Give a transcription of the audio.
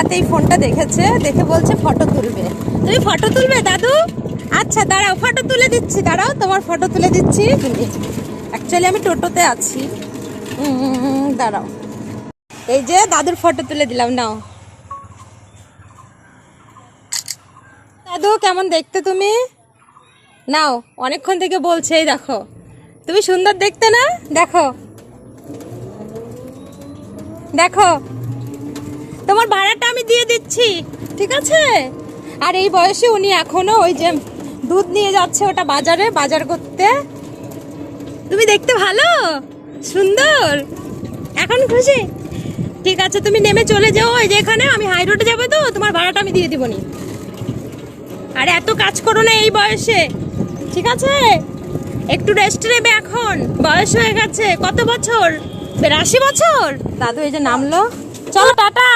হাতে এই ফোনটা দেখেছে, দেখে বলছে ফটো তুলবে। তুমি ফটো তুলবে দাদু? আচ্ছা দাঁড়াও, ফটো তুলে দিচ্ছি, দাঁড়াও তোমার ফটো তুলে দিচ্ছি। তুমি অ্যাকচুয়ালি আমি টোটোতে আছি, দাঁড়াও। এই যে দাদুর ফটো তুলে দিলাম, নাও। দাদু কেমন দেখতে তুমি? নাও, অনেকক্ষণ থেকে বলছে, এই দেখো তুমি সুন্দর দেখতে না? দেখো দেখো, তোমার ভাড়াটা আমি দিয়ে দিচ্ছি, ঠিক আছে? আর এই বয়সে উনি এখনো ওই যে দুধ নিয়ে যাচ্ছে ওটা বাজারে, বাজার করতে। তুমি দেখতে ভালো, সুন্দর, এখন খুশি? ঠিক আছে, তুমি নেমে চলে যাও, ওই যে এখানে আমি হাই রোডে যাবো, তো তোমার ভাড়াটা আমি দিয়ে দিবনি। আর এত কাজ করো না এই বয়সে, ঠিক আছে? একটু রেস্ট নেবে, এখন বয়স হয়ে গেছে। কত বছর? 82 বছর। দাদু এই যে নামলো, চলো টাটা।